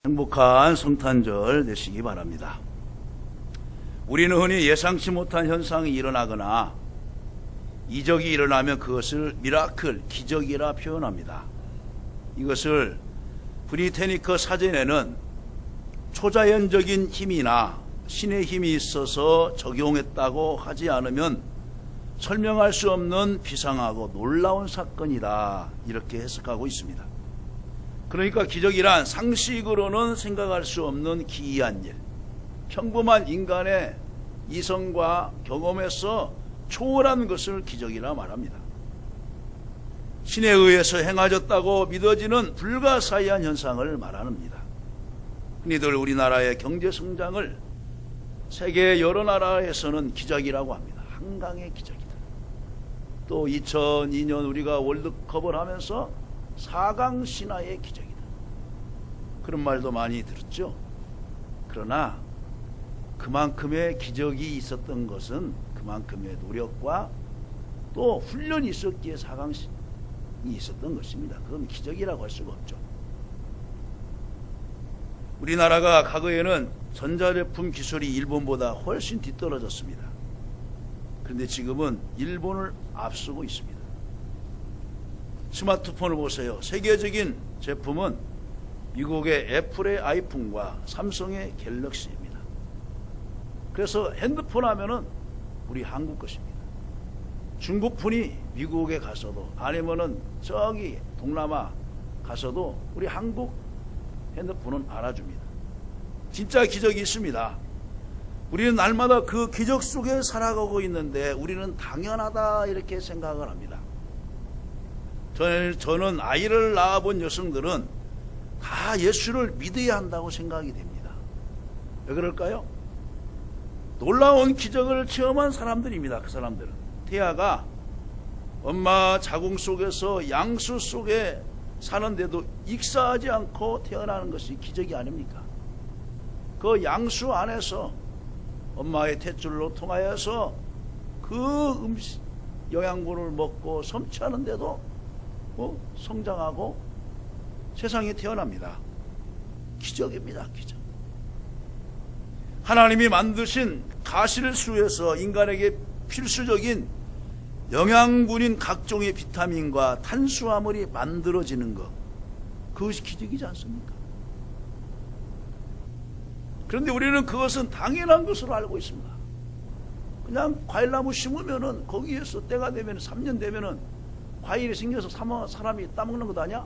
행복한 성탄절 되시기 바랍니다. 우리는 흔히 예상치 못한 현상이 일어나거나 이적이 일어나면 그것을 미라클, 기적이라 표현합니다. 이것을 브리테니커 사전에는 초자연적인 힘이나 신의 힘이 있어서 적용했다고 하지 않으면 설명할 수 없는 비상하고 놀라운 사건이다, 이렇게 해석하고 있습니다. 그러니까 기적이란 상식으로는 생각할 수 없는 기이한 일, 평범한 인간의 이성과 경험에서 초월한 것을 기적이라 말합니다. 신에 의해서 행하졌다고 믿어지는 불가사의한 현상을 말합니다. 흔히들 우리나라의 경제 성장을 세계 여러 나라에서는 기적이라고 합니다. 한강의 기적이다. 또 2002년 우리가 월드컵을 하면서 4강 신화의 기적이다, 그런 말도 많이 들었죠. 그러나 그만큼의 기적이 있었던 것은 그만큼의 노력과 또 훈련이 있었기에 4강이 있었던 것입니다. 그건 기적이라고 할 수가 없죠. 우리나라가 과거에는 전자제품 기술이 일본보다 훨씬 뒤떨어졌습니다. 그런데 지금은 일본을 앞서고 있습니다. 스마트폰을 보세요. 세계적인 제품은 미국의 애플의 아이폰과 삼성의 갤럭시입니다. 그래서 핸드폰 하면은 우리 한국 것입니다. 중국 분이 미국에 가서도, 아니면은 저기 동남아 가서도 우리 한국 핸드폰은 알아줍니다. 진짜 기적이 있습니다. 우리는 날마다 그 기적 속에 살아가고 있는데 우리는 당연하다 이렇게 생각을 합니다. 저는 아이를 낳아본 여성들은 다 예수를 믿어야 한다고 생각이 됩니다. 왜 그럴까요? 놀라운 기적을 체험한 사람들입니다. 그 사람들은 태아가 엄마 자궁 속에서 양수 속에 사는데도 익사하지 않고 태어나는 것이 기적이 아닙니까? 그 양수 안에서 엄마의 탯줄로 통하여서 그 음식 영양분을 먹고 섭취하는데도 성장하고 세상에 태어납니다. 기적입니다. 기적. 하나님이 만드신 가실수에서 인간에게 필수적인 영양분인 각종의 비타민과 탄수화물이 만들어지는 것, 그것이 기적이지 않습니까? 그런데 우리는 그것은 당연한 것으로 알고 있습니다. 그냥 과일나무 심으면은 거기에서 때가 되면 3년 되면은 과일이 생겨서 사람이 따먹는 것 아니야?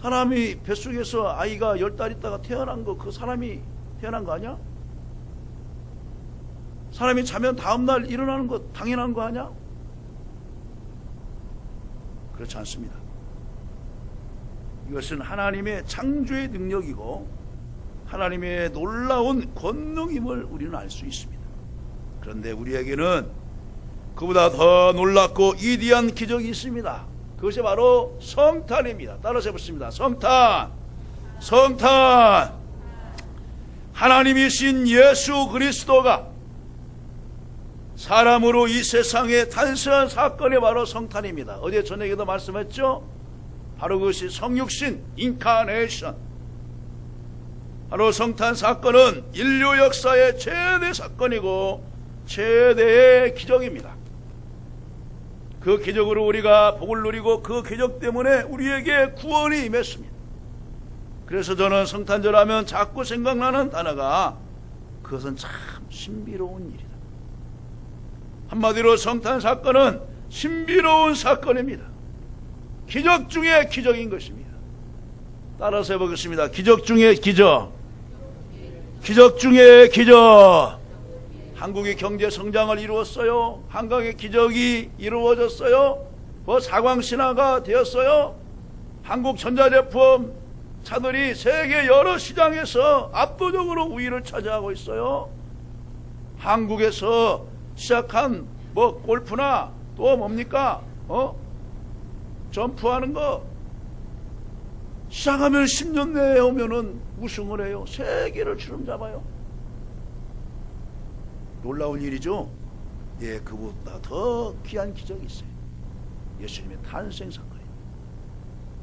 사람이 뱃속에서 아이가 10달 있다가 태어난 거, 그 사람이 태어난 거 아니야? 사람이 자면 다음날 일어나는 거 당연한 거 아니야? 그렇지 않습니다. 이것은 하나님의 창조의 능력이고 하나님의 놀라운 권능임을 우리는 알 수 있습니다. 그런데 우리에게는 그보다 더 놀랍고 위대한 기적이 있습니다. 그것이 바로 성탄입니다. 따라서 해보겠습니다. 성탄. 성탄. 하나님이신 예수 그리스도가 사람으로 이 세상에 탄생한 사건이 바로 성탄입니다. 어제 저녁에도 말씀했죠? 바로 그것이 성육신, 인카네이션. 바로 성탄 사건은 인류 역사의 최대 사건이고 최대의 기적입니다. 그 기적으로 우리가 복을 누리고 그 기적 때문에 우리에게 구원이 임했습니다. 그래서 저는 성탄절 하면 자꾸 생각나는 단어가 그것은 참 신비로운 일이다. 한마디로 성탄 사건은 신비로운 사건입니다. 기적 중에 기적인 것입니다. 따라서 해보겠습니다. 기적 중에 기적. 기적 중에 기적. 한국이 경제 성장을 이루었어요. 한강의 기적이 이루어졌어요. 사광신화가 되었어요. 한국 전자제품 차들이 세계 여러 시장에서 압도적으로 우위를 차지하고 있어요. 한국에서 시작한 골프나 또 뭡니까? 점프하는 거 시작하면 10년 내에 오면은 우승을 해요. 세계를 주름잡아요. 놀라운 일이죠. 예, 그보다 더 귀한 기적이 있어요. 예수님의 탄생 사건입니다.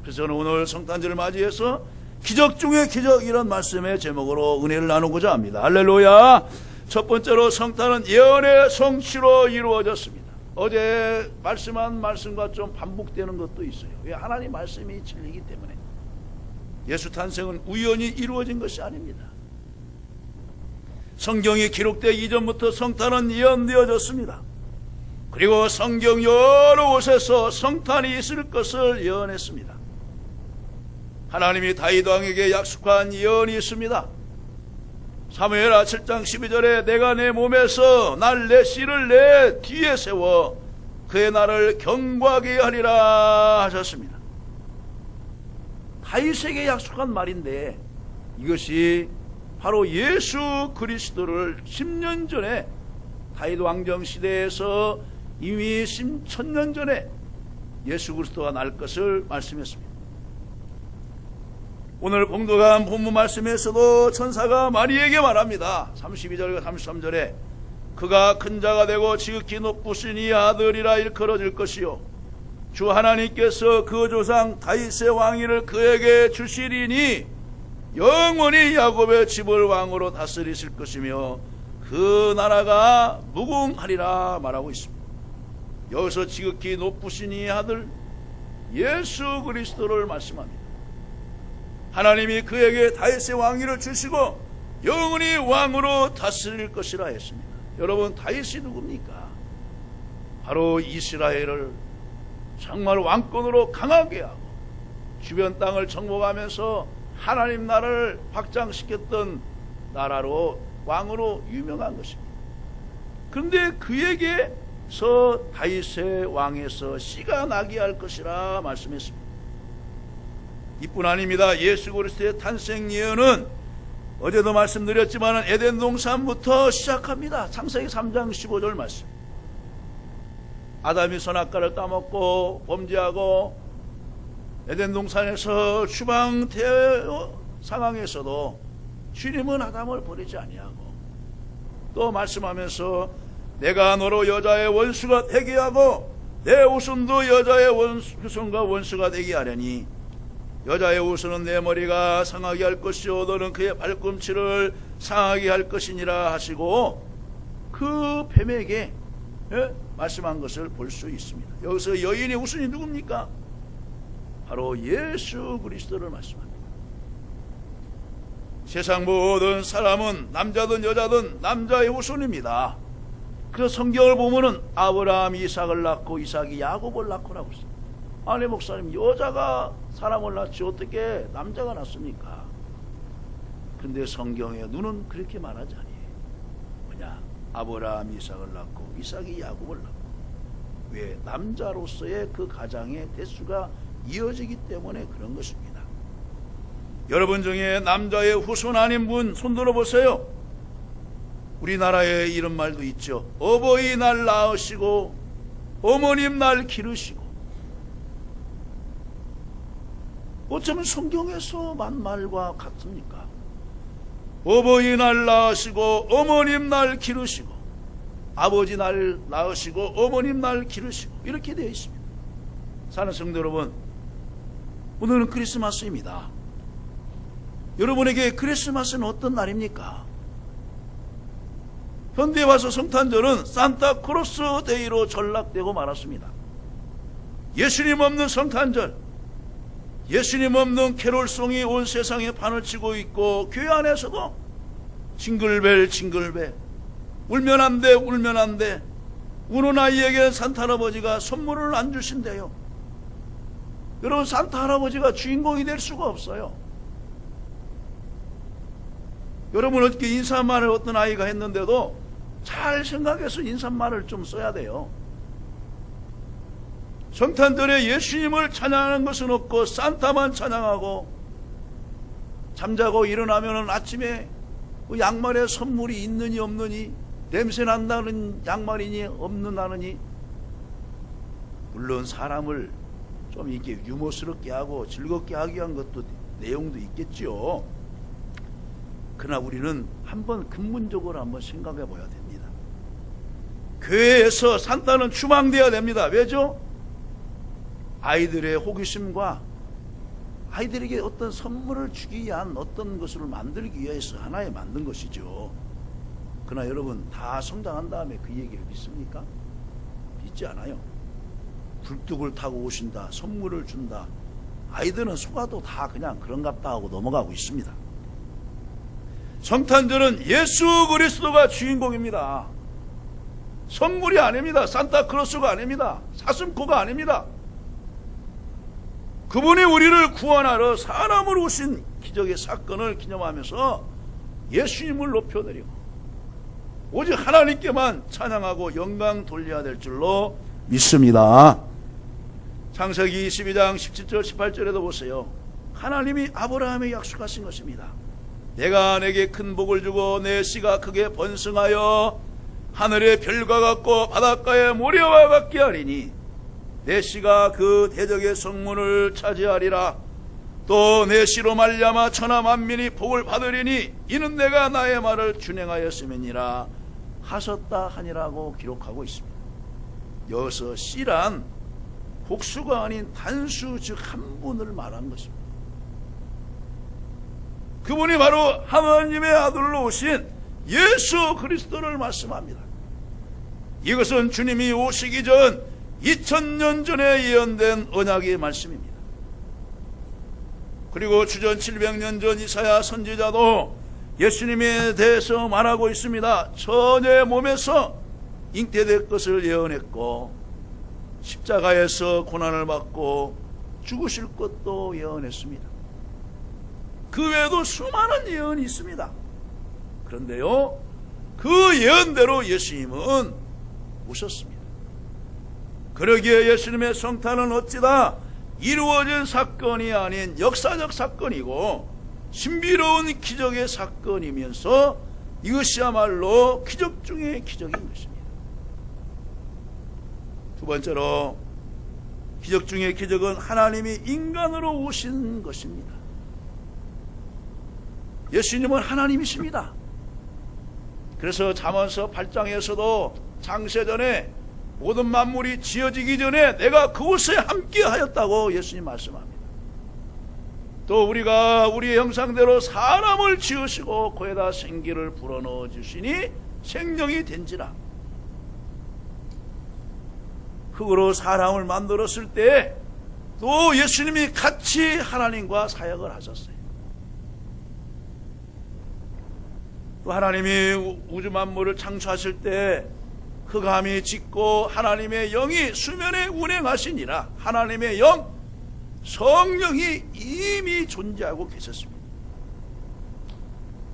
그래서 저는 오늘 성탄절을 맞이해서 기적 중에 기적, 이런 말씀의 제목으로 은혜를 나누고자 합니다. 할렐루야. 첫 번째로 성탄은 예언의 성취로 이루어졌습니다. 어제 말씀한 말씀과 좀 반복되는 것도 있어요. 왜? 하나님 말씀이 진리이기 때문에. 예수 탄생은 우연히 이루어진 것이 아닙니다. 성경이 기록되기 이전부터 성탄은 예언되어졌습니다. 그리고 성경 여러 곳에서 성탄이 있을 것을 예언했습니다. 하나님이 다윗 왕에게 약속한 예언이 있습니다. 사무엘하 7장 12절에 내가 내 몸에서 내 씨를 내 뒤에 세워 그의 나를 경고하게 하리라 하셨습니다. 다윗에게 약속한 말인데 이것이 바로 예수 그리스도를 10년 전에 다윗 왕정 시대에서 이미 1000년 전에 예수 그리스도가 날 것을 말씀했습니다. 오늘 봉독한 본문 말씀에서도 천사가 마리에게 말합니다. 32절과 33절에 그가 큰 자가 되고 지극히 높으시니 아들이라 일컬어질 것이요 주 하나님께서 그 조상 다윗의 왕위를 그에게 주시리니 영원히 야곱의 집을 왕으로 다스리실 것이며 그 나라가 무궁하리라 말하고 있습니다. 여기서 지극히 높으신 이 아들 예수 그리스도를 말씀합니다. 하나님이 그에게 다윗의 왕위를 주시고 영원히 왕으로 다스릴 것이라 했습니다. 여러분, 다윗이 누굽니까? 바로 이스라엘을 정말 왕권으로 강하게 하고 주변 땅을 정복하면서 하나님 나라를 확장시켰던 나라로 왕으로 유명한 것입니다. 그런데 그에게서 다윗의 왕에서 씨가 나게 할 것이라 말씀했습니다. 이뿐 아닙니다. 예수 그리스도의 탄생 예언은 어제도 말씀드렸지만 에덴 동산부터 시작합니다. 창세기 3장 15절 말씀. 아담이 선악과를 따먹고 범죄하고 에덴 동산에서 추방되어 상황에서도 주님은 아담을 버리지 아니하고 또 말씀하면서 내가 너로 여자의 원수가 되게 하고 내 후손도 여자의 후손과 원수가 되게 하려니 여자의 후손은 내 머리가 상하게 할 것이요 너는 그의 발꿈치를 상하게 할 것이니라 하시고 그 뱀에게 말씀한 것을 볼 수 있습니다. 여기서 여인의 후손이 누굽니까? 바로 예수 그리스도를 말씀합니다. 세상 모든 사람은 남자든 여자든 남자의 후손입니다. 그래서 성경을 보면은 아브라함이 이삭을 낳고 이삭이 야곱을 낳고라고 했습니다. 아니 목사님, 여자가 사람을 낳지 어떻게 남자가 낳습니까? 그런데 성경의 눈은 그렇게 말하지 않아요. 뭐냐? 아브라함이 이삭을 낳고 이삭이 야곱을 낳고. 왜? 남자로서의 그 가장의 대수가 이어지기 때문에 그런 것입니다. 여러분 중에 남자의 후손 아닌 분 손들어 보세요. 우리나라에 이런 말도 있죠. 어버이날 낳으시고 어머님 날 기르시고. 어쩌면 성경에서만 말과 같습니까? 어버이날 낳으시고 어머님 날 기르시고 아버지 날 낳으시고 어머님 날 기르시고 이렇게 되어 있습니다. 사는 성도 여러분, 오늘은 크리스마스입니다. 여러분에게 크리스마스는 어떤 날입니까? 현대에 와서 성탄절은 산타크로스 데이로 전락되고 말았습니다. 예수님 없는 성탄절, 예수님 없는 캐롤송이 온 세상에 판을 치고 있고 교회 안에서도 징글벨 징글벨 울면 안 돼 울면 안 돼 우는 아이에게 산타 할아버지가 선물을 안 주신대요. 여러분, 산타 할아버지가 주인공이 될 수가 없어요. 여러분, 어떻게 인사말을 어떤 아이가 했는데도 잘 생각해서 인사말을 좀 써야 돼요. 성탄절에 예수님을 찬양하는 것은 없고 산타만 찬양하고 잠자고 일어나면 아침에 그 양말에 선물이 있느니 없느니 냄새 난다는 양말이니 없는다느니. 물론 사람을 좀 이렇게 유머스럽게 하고 즐겁게 하기 위한 것도 내용도 있겠죠. 그러나 우리는 한번 근본적으로 한번 생각해 봐야 됩니다. 교회에서 산타는 추방되어야 됩니다. 왜죠? 아이들의 호기심과 아이들에게 어떤 선물을 주기 위한 어떤 것을 만들기 위해서 하나에 만든 것이죠. 그러나 여러분, 다 성장한 다음에 그 얘기를 믿습니까? 믿지 않아요. 굴뚝을 타고 오신다, 선물을 준다. 아이들은 속아도 다 그냥 그런갑다 하고 넘어가고 있습니다. 성탄절은 예수 그리스도가 주인공입니다. 선물이 아닙니다. 산타클로스가 아닙니다. 사슴코가 아닙니다. 그분이 우리를 구원하러 사람으로 오신 기적의 사건을 기념하면서 예수님을 높여드리고 오직 하나님께만 찬양하고 영광 돌려야 될 줄로 믿습니다. 창세기 22장 17절 18절에도 보세요. 하나님이 아브라함에게 약속하신 것입니다. 내가 내게 큰 복을 주고 내 씨가 크게 번성하여 하늘의 별과 같고 바닷가의 모래와 같게 하리니 내 씨가 그 대적의 성문을 차지하리라. 또 내 씨로 말미암아 천하 만민이 복을 받으리니 이는 내가 나의 말을 준행하였음이니라 하셨다 하니라고 기록하고 있습니다. 여기서 씨란 복수가 아닌 단수, 즉 한 분을 말한 것입니다. 그분이 바로 하나님의 아들로 오신 예수 그리스도를 말씀합니다. 이것은 주님이 오시기 전 2000년 전에 예언된 언약의 말씀입니다. 그리고 주전 700년 전 이사야 선지자도 예수님에 대해서 말하고 있습니다. 처녀의 몸에서 잉태될 것을 예언했고 십자가에서 고난을 받고 죽으실 것도 예언했습니다. 그 외에도 수많은 예언이 있습니다. 그런데요, 그 예언대로 예수님은 오셨습니다. 그러기에 예수님의 성탄은 어찌다 이루어진 사건이 아닌 역사적 사건이고 신비로운 기적의 사건이면서 이것이야말로 기적 중의 기적인 것입니다. 두 번째로, 기적 중의 기적은 하나님이 인간으로 오신 것입니다. 예수님은 하나님이십니다. 그래서 잠언서 8장에서도 창세전에 모든 만물이 지어지기 전에 내가 그곳에 함께 하였다고 예수님 말씀합니다. 또 우리가 우리의 형상대로 사람을 지으시고 거기다 생기를 불어넣어 주시니 생명이 된지라. 흙으로 사람을 만들었을 때 또 예수님이 같이 하나님과 사역을 하셨어요. 또 하나님이 우주 만물을 창조하실 때 흑암이 짙고 하나님의 영이 수면에 운행하시니라. 하나님의 영, 성령이 이미 존재하고 계셨습니다.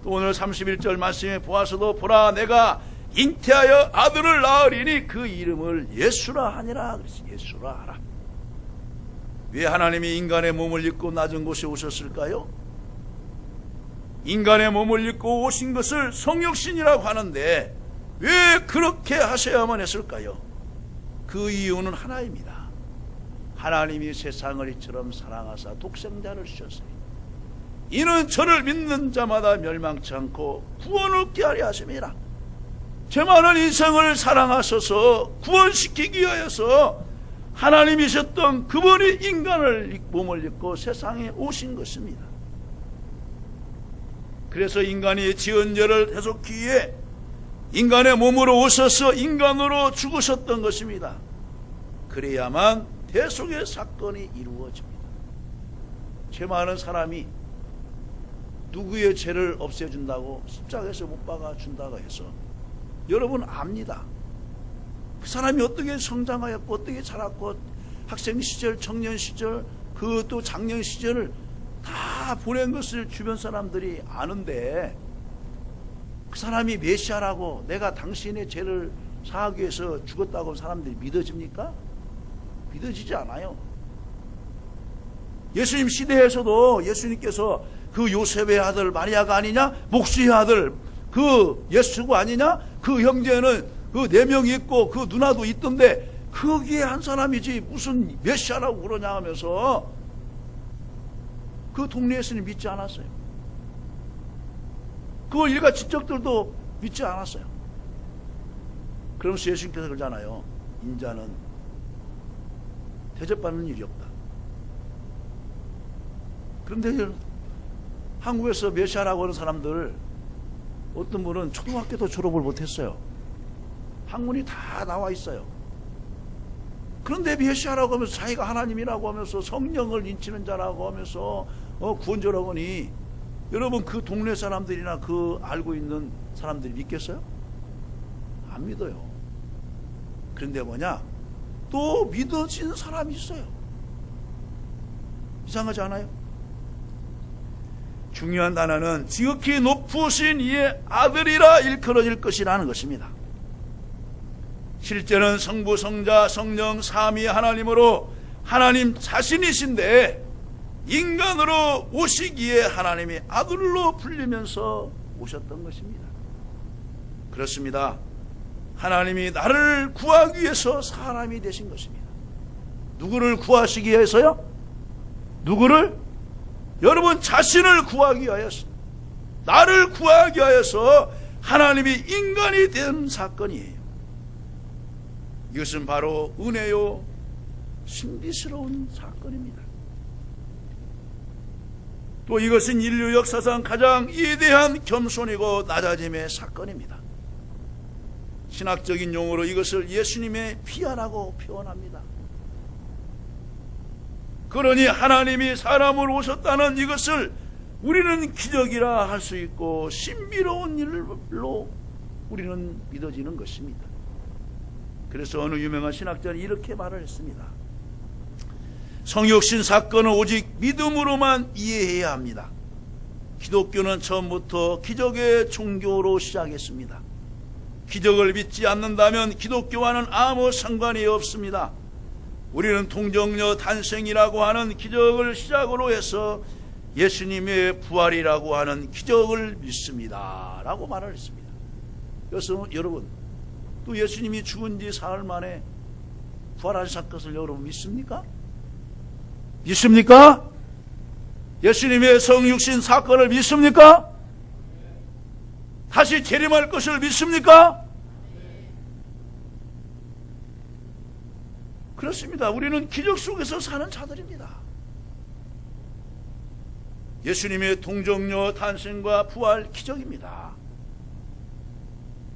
또 오늘 31절 말씀에 보아서도 보라 내가 잉태하여 아들을 낳으리니 그 이름을 예수라 하니라. 그래서 예수라 하라. 왜 하나님이 인간의 몸을 입고 낮은 곳에 오셨을까요? 인간의 몸을 입고 오신 것을 성육신이라고 하는데 왜 그렇게 하셔야만 했을까요? 그 이유는 하나입니다. 하나님이 세상을 이처럼 사랑하사 독생자를 주셨어요. 이는 저를 믿는 자마다 멸망치 않고 구원을 얻게 하려 하심이라. 제 많은 인생을 사랑하셔서 구원시키기 위하여서 하나님이셨던 그분이 인간을 몸을 입고 세상에 오신 것입니다. 그래서 인간이 지은 죄를 대속하기 위해 인간의 몸으로 오셔서 인간으로 죽으셨던 것입니다. 그래야만 대속의 사건이 이루어집니다. 죄 많은 사람이 누구의 죄를 없애준다고 십자가에서 못 박아준다고 해서 여러분 압니다. 그 사람이 어떻게 성장하였고 어떻게 자랐고 학생 시절, 청년 시절, 그 또 장년 시절을 다 보낸 것을 주변 사람들이 아는데 그 사람이 메시아라고 내가 당신의 죄를 사하기 위해서 죽었다고 사람들이 믿어집니까? 믿어지지 않아요. 예수님 시대에서도 예수님께서 그 요셉의 아들 마리아가 아니냐? 목수의 아들 그 예수가 아니냐? 그 형제는 그 4명이 있고 그 누나도 있던데 거기에 한 사람이지 무슨 메시아라고 그러냐 하면서 그 동네에서는 믿지 않았어요. 그걸 일가 친척들도 믿지 않았어요. 그러면서 예수님께서 그러잖아요. 인자는 대접받는 일이 없다. 그런데 한국에서 메시아라고 하는 사람들, 어떤 분은 초등학교도 졸업을 못했어요. 학문이 다 나와 있어요. 그런데 메시아라고 하면서 자기가 하나님이라고 하면서 성령을 인치는 자라고 하면서 구원자라고 하니, 여러분 그 동네 사람들이나 그 알고 있는 사람들이 믿겠어요? 안 믿어요. 그런데 뭐냐? 또 믿어진 사람이 있어요. 이상하지 않아요? 중요한 단어는 지극히 높으신 이의 아들이라 일컬어질 것이라는 것입니다. 실제는 성부, 성자, 성령 삼위 하나님으로 하나님 자신이신데 인간으로 오시기에 하나님이 아들로 불리면서 오셨던 것입니다. 그렇습니다. 하나님이 나를 구하기 위해서 사람이 되신 것입니다. 누구를 구하시기 위해서요? 누구를? 여러분 자신을 구하기 위하여서, 나를 구하기 위하여서 하나님이 인간이 된 사건이에요. 이것은 바로 은혜요 신비스러운 사건입니다. 또 이것은 인류 역사상 가장 위대한 겸손이고 낮아짐의 사건입니다. 신학적인 용어로 이것을 예수님의 피아라고 표현합니다. 그러니 하나님이 사람으로 오셨다는 이것을 우리는 기적이라 할 수 있고 신비로운 일로 우리는 믿어지는 것입니다. 그래서 어느 유명한 신학자는 이렇게 말을 했습니다. 성육신 사건은 오직 믿음으로만 이해해야 합니다. 기독교는 처음부터 기적의 종교로 시작했습니다. 기적을 믿지 않는다면 기독교와는 아무 상관이 없습니다. 우리는 동정녀 탄생이라고 하는 기적을 시작으로 해서 예수님의 부활이라고 하는 기적을 믿습니다 라고 말을 했습니다. 그래서 여러분, 또 예수님이 죽은 지 사흘 만에 부활하신 것을 여러분 믿습니까? 믿습니까? 예수님의 성육신 사건을 믿습니까? 다시 재림할 것을 믿습니까? 그렇습니다. 우리는 기적 속에서 사는 자들입니다. 예수님의 동정녀 탄생과 부활 기적입니다.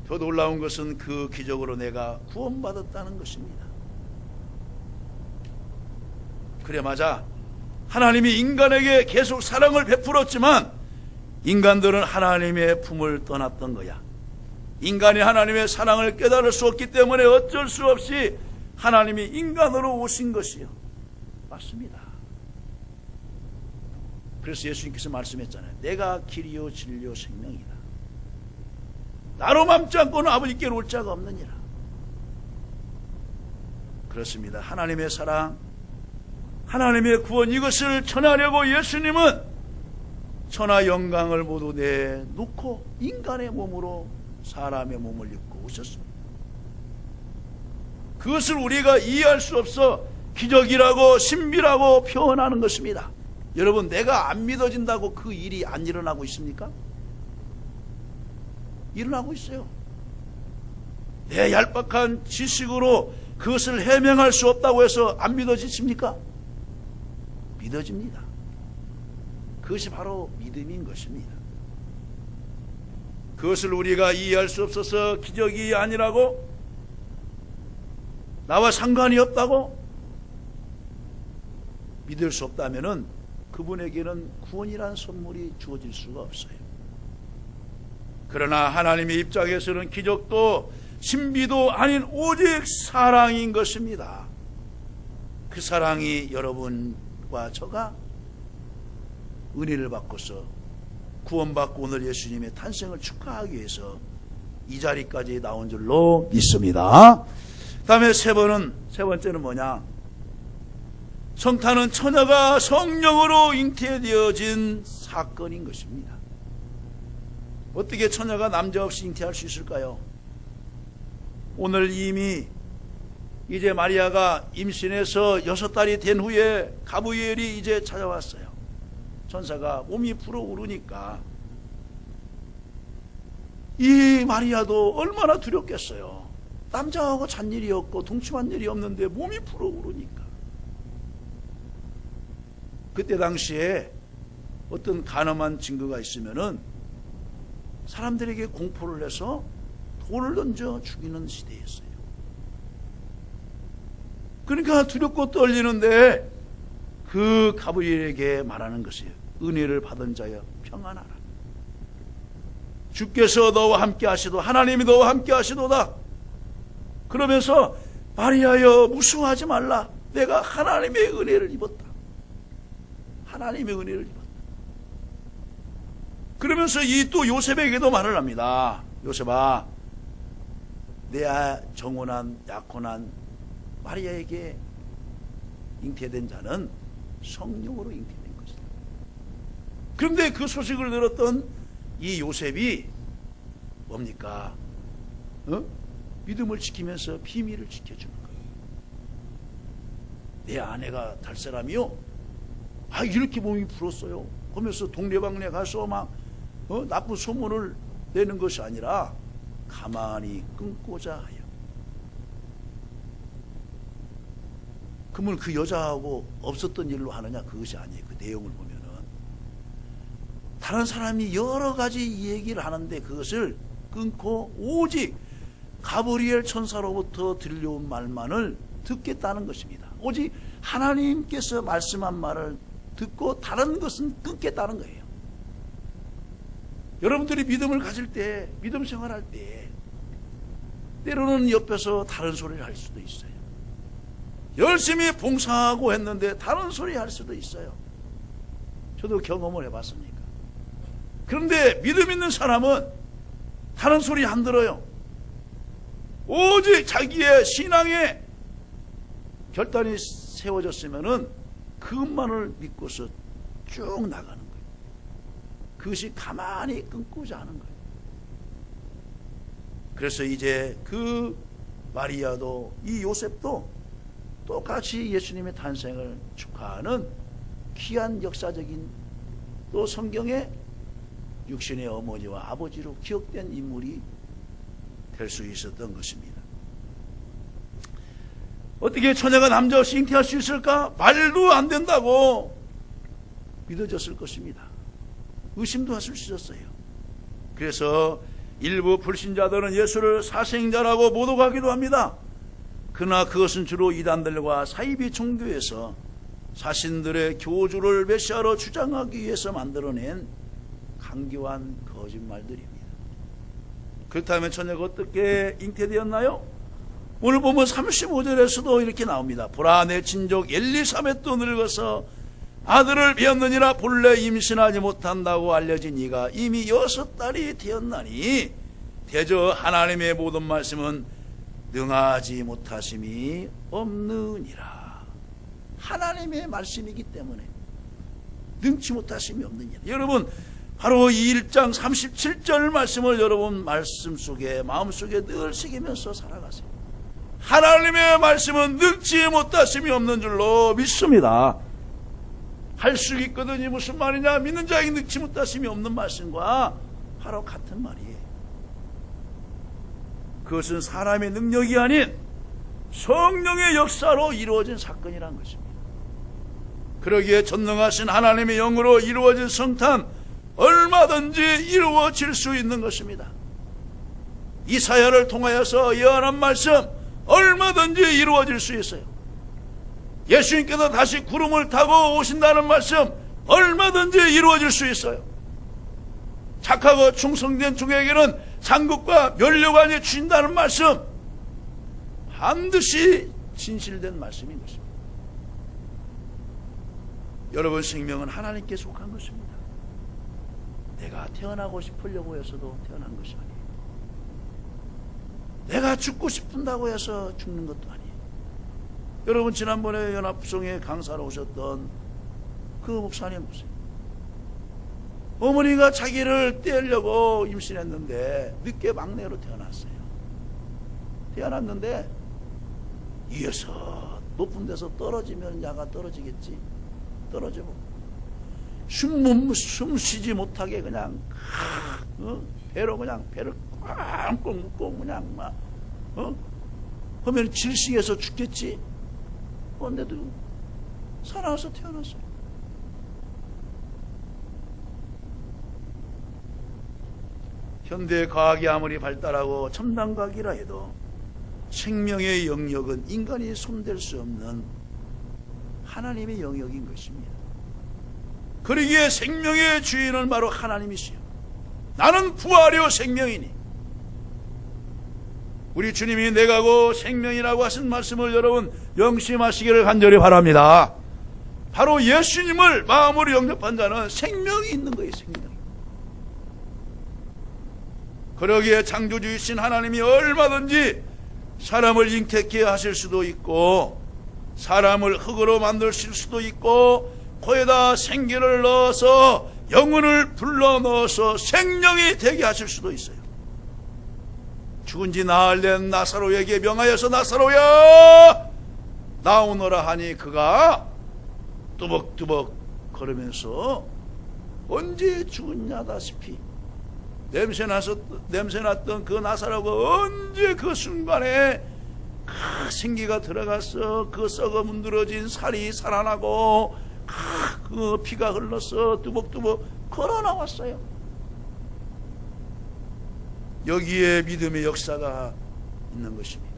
더 놀라운 것은 그 기적으로 내가 구원받았다는 것입니다. 그래, 맞아. 하나님이 인간에게 계속 사랑을 베풀었지만 인간들은 하나님의 품을 떠났던 거야. 인간이 하나님의 사랑을 깨달을 수 없기 때문에 어쩔 수 없이 하나님이 인간으로 오신 것이요. 맞습니다. 그래서 예수님께서 말씀했잖아요. 내가 길이요 진리요 생명이다. 나로 맘지 않고는 아버지께로 올 자가 없느니라. 그렇습니다. 하나님의 사랑, 하나님의 구원, 이것을 전하려고 예수님은 천하 영광을 모두 내놓고 인간의 몸으로 사람의 몸을 입고 오셨습니다. 그것을 우리가 이해할 수 없어 기적이라고 신비라고 표현하는 것입니다. 여러분, 내가 안 믿어진다고 그 일이 안 일어나고 있습니까? 일어나고 있어요. 내 얄팍한 지식으로 그것을 해명할 수 없다고 해서 안 믿어지십니까? 믿어집니다. 그것이 바로 믿음인 것입니다. 그것을 우리가 이해할 수 없어서 기적이 아니라고, 나와 상관이 없다고 믿을 수 없다면은 그분에게는 구원이라는 선물이 주어질 수가 없어요. 그러나 하나님의 입장에서는 기적도 신비도 아닌 오직 사랑인 것입니다. 그 사랑이 여러분과 저가 은혜를 받고서 구원받고 오늘 예수님의 탄생을 축하하기 위해서 이 자리까지 나온 줄로 믿습니다. 그 다음에 세 번째는 뭐냐? 성탄은 처녀가 성령으로 잉태되어진 사건인 것입니다. 어떻게 처녀가 남자 없이 잉태할 수 있을까요? 오늘 이미 이제 마리아가 임신해서 6달이 된 후에 가브리엘이 이제 찾아왔어요. 천사가 몸이 불어오르니까 이 마리아도 얼마나 두렵겠어요. 남자하고 잔 일이 없고 동침한 일이 없는데 몸이 불어오르니까. 그때 당시에 어떤 간험한 증거가 있으면은 사람들에게 공포를 해서 돌을 던져 죽이는 시대였어요. 그러니까 두렵고 떨리는데 그 가브리엘에게 말하는 것이에요. 은혜를 받은 자여 평안하라. 주께서 너와 함께 하시도 하나님이 너와 함께 하시도다. 그러면서 마리아여 무수하지 말라. 내가 하나님의 은혜를 입었다. 하나님의 은혜를 입었다. 그러면서 이 또 요셉에게도 말을 합니다. 요셉아, 내 정혼한 약혼한 마리아에게 잉태된 자는 성령으로 잉태된 것이다. 그런데 그 소식을 들었던 이 요셉이 뭡니까? 믿음을 지키면서 비밀을 지켜주는 거예요. 내 아내가 될 사람이요? 이렇게 몸이 불었어요. 하면서 동네방네 가서 막 나쁜 소문을 내는 것이 아니라 가만히 끊고자 하여. 그러면 그 여자하고 없었던 일로 하느냐? 그것이 아니에요. 그 내용을 보면은 다른 사람이 여러 가지 얘기를 하는데 그것을 끊고 오직 가브리엘 천사로부터 들려온 말만을 듣겠다는 것입니다. 오직 하나님께서 말씀한 말을 듣고 다른 것은 끊겠다는 거예요. 여러분들이 믿음을 가질 때, 믿음 생활할 때 때로는 옆에서 다른 소리를 할 수도 있어요. 열심히 봉사하고 했는데 다른 소리 할 수도 있어요. 저도 경험을 해봤으니까. 그런데 믿음 있는 사람은 다른 소리 안 들어요. 오직 자기의 신앙에 결단이 세워졌으면은 그것만을 믿고서 쭉 나가는 거예요. 그것이 가만히 끊고자 하는 거예요. 그래서 이제 그 마리아도 이 요셉도 똑같이 예수님의 탄생을 축하하는 귀한 역사적인 또 성경의 육신의 어머니와 아버지로 기억된 인물이 될 수 있었던 것입니다. 어떻게 처녀가 남자 없이 잉태할 수 있을까? 말도 안 된다고 믿어졌을 것입니다. 의심도 하실 수 있었어요. 그래서 일부 불신자들은 예수를 사생자라고 모독하기도 합니다. 그러나 그것은 주로 이단들과 사이비 종교에서 자신들의 교주를 메시아로 주장하기 위해서 만들어낸 강교한 거짓말들입니다. 그렇다면 처녀가 어떻게 잉태되었나요? 오늘 보면 35절에서도 이렇게 나옵니다. 보라, 내 친족 엘리사벳도 늙어서 아들을 배었느니라. 본래 임신하지 못한다고 알려진 이가 이미 6달이 되었나니 대저 하나님의 모든 말씀은 능하지 못하심이 없느니라. 하나님의 말씀이기 때문에 능치 못하심이 없느니라. 여러분, 바로 이 1장 37절 말씀을 여러분 말씀 속에, 마음속에 늘 새기면서 살아가세요. 하나님의 말씀은 능치 못하심이 없는 줄로 믿습니다. 할 수 있거든요. 무슨 말이냐? 믿는 자에게 능치 못하심이 없는 말씀과 바로 같은 말이에요. 그것은 사람의 능력이 아닌 성령의 역사로 이루어진 사건이란 것입니다. 그러기에 전능하신 하나님의 영으로 이루어진 성탄, 얼마든지 이루어질 수 있는 것입니다. 이사야를 통하여서 예언한 말씀, 얼마든지 이루어질 수 있어요. 예수님께서 다시 구름을 타고 오신다는 말씀, 얼마든지 이루어질 수 있어요. 착하고 충성된 종에게는 장국과 면류관이 주신다는 말씀, 반드시 진실된 말씀인 것입니다. 여러분 생명은 하나님께 속한 것입니다. 내가 태어나고 싶으려고 해서도 태어난 것이 아니에요. 내가 죽고 싶은다고 해서 죽는 것도 아니에요. 여러분 지난번에 연합성에 강사로 오셨던 그 목사님 보세요. 어머니가 자기를 떼려고 임신했는데 늦게 막내로 태어났어요. 태어났는데 위에서 높은 데서 떨어지면 야가 떨어지겠지. 떨어지고 숨 쉬지 못하게 그냥 배로 그냥 배를 꽉꽉 묶고 그냥 막 하면 질식해서 죽겠지. 그런데도 살아서 태어났어요. 현대 과학이 아무리 발달하고 첨단 과학이라 해도 생명의 영역은 인간이 손댈 수 없는 하나님의 영역인 것입니다. 그러기에 생명의 주인은 바로 하나님이시요 나는 부활이요 생명이니, 우리 주님이 내가고 생명이라고 하신 말씀을 여러분 명심하시기를 간절히 바랍니다. 바로 예수님을 마음으로 영접한 자는 생명이 있는 거예요. 생명이. 그러기에 창조주이신 하나님이 얼마든지 사람을 잉태케 하실 수도 있고 사람을 흙으로 만드실 수도 있고 코에다 생기를 넣어서 영혼을 불러넣어서 생명이 되게 하실 수도 있어요. 죽은 지 나흘 된 나사로에게 명하여서 나사로야 나오너라 하니 그가 뚜벅뚜벅 걸으면서 언제 죽었냐다시피 냄새났던 그 나사로가 언제 그 순간에 그 생기가 들어가서 그 썩어 문드러진 살이 살아나고 그 피가 흘러서 뚜벅뚜벅 걸어 나왔어요. 여기에 믿음의 역사가 있는 것입니다.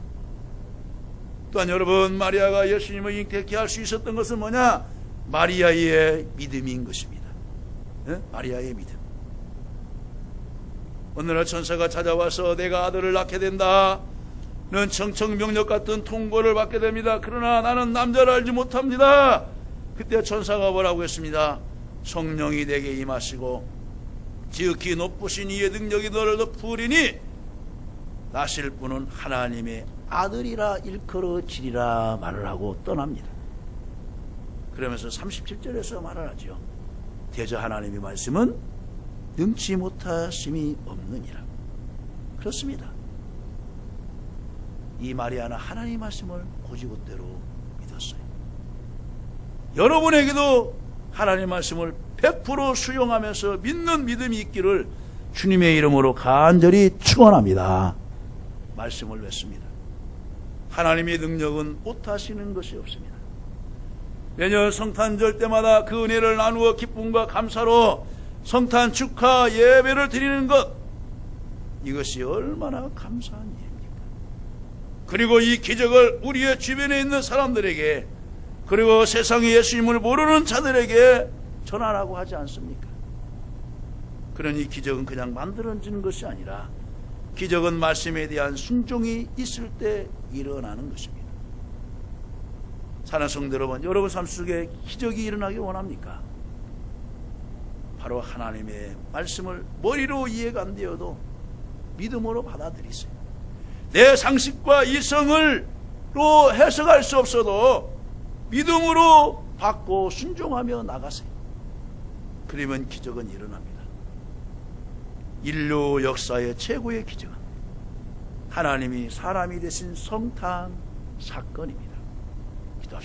또한 여러분, 마리아가 예수님을 잉태케 할 수 있었던 것은 뭐냐? 마리아의 믿음인 것입니다. 네? 마리아의 믿음. 어느 날 천사가 찾아와서 내가 아들을 낳게 된다. 는 청청명력 같은 통고를 받게 됩니다. 그러나 나는 남자를 알지 못합니다. 그때 천사가 뭐라고 했습니다. 성령이 내게 임하시고 지극히 높으신 이의 능력이 너를 덮으리니 나실 분은 하나님의 아들이라 일컬어지리라 말을 하고 떠납니다. 그러면서 37절에서 말을 하죠. 대저 하나님의 말씀은 능치 못하심이 없느니라. 그렇습니다. 이 마리아는 하나님의 말씀을 고지고대로 믿었어요. 여러분에게도 하나님의 말씀을 100% 수용하면서 믿는 믿음이 있기를 주님의 이름으로 간절히 축원합니다. 말씀을 맺습니다. 하나님의 능력은 못하시는 것이 없습니다. 매년 성탄절 때마다 그 은혜를 나누어 기쁨과 감사로 성탄 축하 예배를 드리는 것, 이것이 얼마나 감사한 일입니까? 그리고 이 기적을 우리의 주변에 있는 사람들에게, 그리고 세상에 예수님을 모르는 자들에게 전하라고 하지 않습니까? 그러니 기적은 그냥 만들어지는 것이 아니라 기적은 말씀에 대한 순종이 있을 때 일어나는 것입니다. 사랑하는 성도 여러분, 여러분 삶 속에 기적이 일어나기 원합니까? 바로 하나님의 말씀을 머리로 이해가 안 되어도 믿음으로 받아들이세요. 내 상식과 이성으로 해석할 수 없어도 믿음으로 받고 순종하며 나가세요. 그러면 기적은 일어납니다. 인류 역사의 최고의 기적은 하나님이 사람이 되신 성탄 사건입니다. 기도합시다.